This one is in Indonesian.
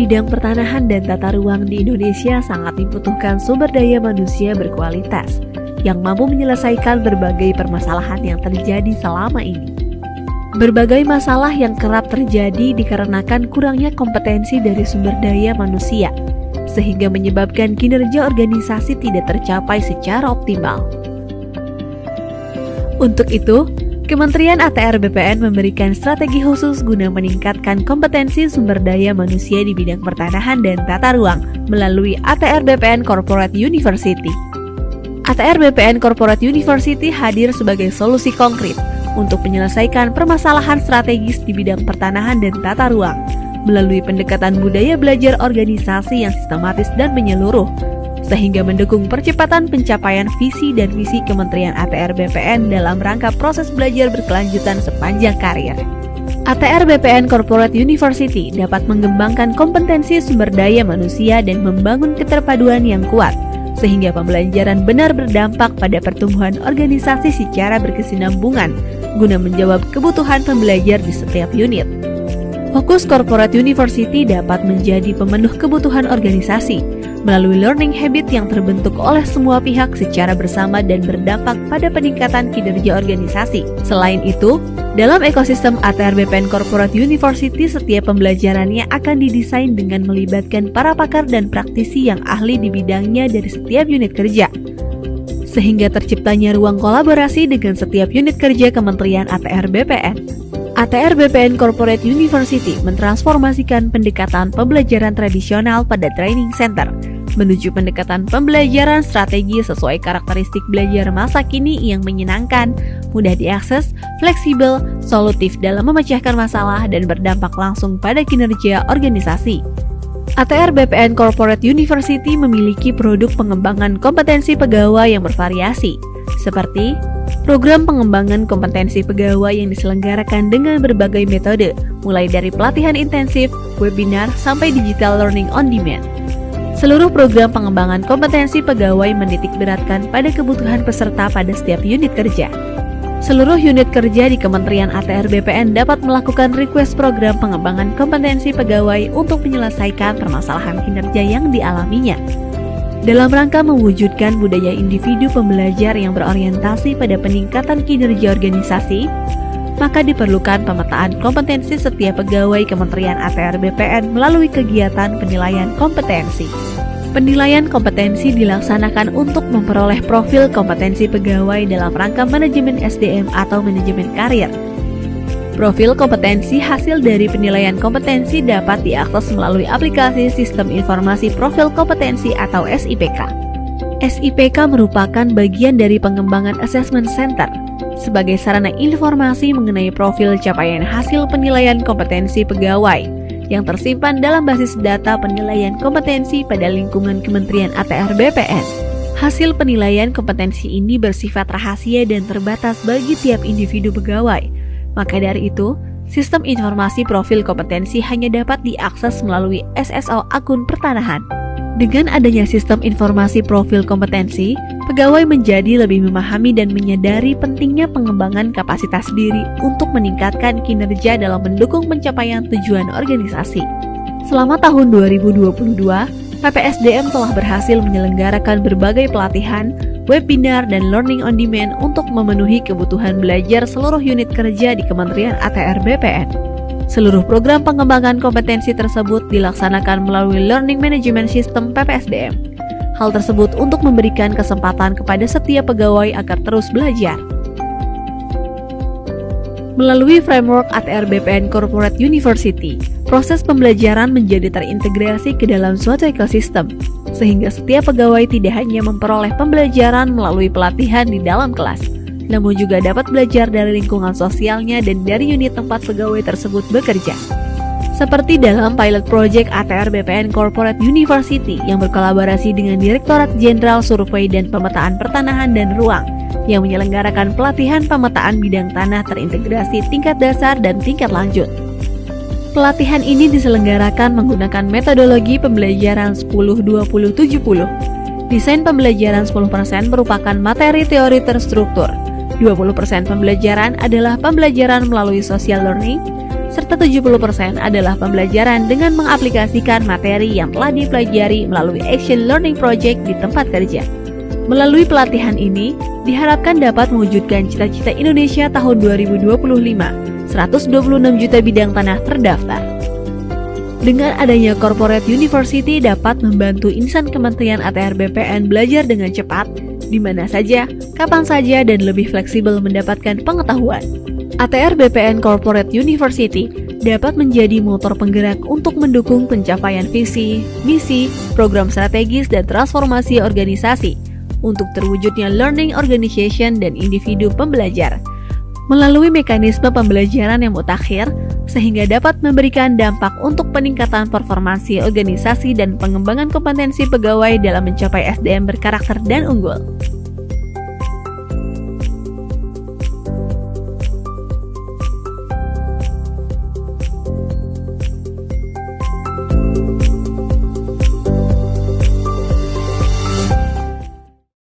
bidang pertanahan dan tata ruang di Indonesia sangat dibutuhkan sumber daya manusia berkualitas yang mampu menyelesaikan berbagai permasalahan yang terjadi selama ini. Berbagai masalah yang kerap terjadi dikarenakan kurangnya kompetensi dari sumber daya manusia, sehingga menyebabkan kinerja organisasi tidak tercapai secara optimal. Untuk itu, Kementerian ATR BPN memberikan strategi khusus guna meningkatkan kompetensi sumber daya manusia di bidang pertanahan dan tata ruang melalui ATR BPN Corporate University. ATR BPN Corporate University hadir sebagai solusi konkret untuk menyelesaikan permasalahan strategis di bidang pertanahan dan tata ruang melalui pendekatan budaya belajar organisasi yang sistematis dan menyeluruh, sehingga mendukung percepatan pencapaian visi dan misi Kementerian ATR BPN dalam rangka proses belajar berkelanjutan sepanjang karir. ATR BPN Corporate University dapat mengembangkan kompetensi sumber daya manusia dan membangun keterpaduan yang kuat, sehingga pembelajaran benar berdampak pada pertumbuhan organisasi secara berkesinambungan, guna menjawab kebutuhan pembelajar di setiap unit. Fokus Corporate University dapat menjadi pemenuh kebutuhan organisasi melalui learning habit yang terbentuk oleh semua pihak secara bersama dan berdampak pada peningkatan kinerja organisasi. Selain itu, dalam ekosistem ATR BPN Corporate University, setiap pembelajarannya akan didesain dengan melibatkan para pakar dan praktisi yang ahli di bidangnya dari setiap unit kerja, sehingga terciptanya ruang kolaborasi dengan setiap unit kerja Kementerian ATR BPN. ATR BPN Corporate University mentransformasikan pendekatan pembelajaran tradisional pada training center menuju pendekatan pembelajaran strategi sesuai karakteristik belajar masa kini yang menyenangkan, mudah diakses, fleksibel, solutif dalam memecahkan masalah dan berdampak langsung pada kinerja organisasi. ATR BPN Corporate University memiliki produk pengembangan kompetensi pegawai yang bervariasi, seperti program pengembangan kompetensi pegawai yang diselenggarakan dengan berbagai metode, mulai dari pelatihan intensif, webinar, sampai digital learning on demand. Seluruh program pengembangan kompetensi pegawai menitik beratkan pada kebutuhan peserta pada setiap unit kerja. Seluruh unit kerja di Kementerian ATR BPN dapat melakukan request program pengembangan kompetensi pegawai untuk menyelesaikan permasalahan kinerja yang dialaminya. Dalam rangka mewujudkan budaya individu pembelajar yang berorientasi pada peningkatan kinerja organisasi, maka diperlukan pemetaan kompetensi setiap pegawai Kementerian ATR BPN melalui kegiatan penilaian kompetensi. Penilaian kompetensi dilaksanakan untuk memperoleh profil kompetensi pegawai dalam rangka manajemen SDM atau manajemen karir. Profil kompetensi hasil dari penilaian kompetensi dapat diakses melalui aplikasi Sistem Informasi Profil Kompetensi atau SIPK. SIPK merupakan bagian dari pengembangan Assessment Center sebagai sarana informasi mengenai profil capaian hasil penilaian kompetensi pegawai yang tersimpan dalam basis data penilaian kompetensi pada lingkungan Kementerian ATR BPN. Hasil penilaian kompetensi ini bersifat rahasia dan terbatas bagi tiap individu pegawai. Maka dari itu, sistem informasi profil kompetensi hanya dapat diakses melalui SSO akun pertanahan. Dengan adanya sistem informasi profil kompetensi, pegawai menjadi lebih memahami dan menyadari pentingnya pengembangan kapasitas diri untuk meningkatkan kinerja dalam mendukung pencapaian tujuan organisasi. Selama tahun 2022, PPSDM telah berhasil menyelenggarakan berbagai pelatihan, webinar, dan learning on demand untuk memenuhi kebutuhan belajar seluruh unit kerja di Kementerian ATR BPN. Seluruh program pengembangan kompetensi tersebut dilaksanakan melalui Learning Management System PPSDM. Hal tersebut untuk memberikan kesempatan kepada setiap pegawai agar terus belajar. Melalui framework ATR BPN Corporate University, proses pembelajaran menjadi terintegrasi ke dalam suatu ekosistem, sehingga setiap pegawai tidak hanya memperoleh pembelajaran melalui pelatihan di dalam kelas, namun juga dapat belajar dari lingkungan sosialnya dan dari unit tempat pegawai tersebut bekerja. Seperti dalam pilot project ATR BPN Corporate University yang berkolaborasi dengan Direktorat Jenderal Survei dan Pemetaan Pertanahan dan Ruang yang menyelenggarakan pelatihan pemetaan bidang tanah terintegrasi tingkat dasar dan tingkat lanjut. Pelatihan ini diselenggarakan menggunakan metodologi pembelajaran 10-20-70. Desain pembelajaran 10% merupakan materi teori terstruktur, 20% pembelajaran adalah pembelajaran melalui social learning, serta 70% adalah pembelajaran dengan mengaplikasikan materi yang telah dipelajari melalui Action Learning Project di tempat kerja. Melalui pelatihan ini, diharapkan dapat mewujudkan cita-cita Indonesia tahun 2025, 126 juta bidang tanah terdaftar. Dengan adanya Corporate University dapat membantu insan Kementerian ATR BPN belajar dengan cepat, di mana saja, kapan saja, dan lebih fleksibel mendapatkan pengetahuan. ATR BPN Corporate University dapat menjadi motor penggerak untuk mendukung pencapaian visi, misi, program strategis, dan transformasi organisasi untuk terwujudnya learning organization dan individu pembelajar melalui mekanisme pembelajaran yang mutakhir, sehingga dapat memberikan dampak untuk peningkatan performansi organisasi dan pengembangan kompetensi pegawai dalam mencapai SDM berkarakter dan unggul.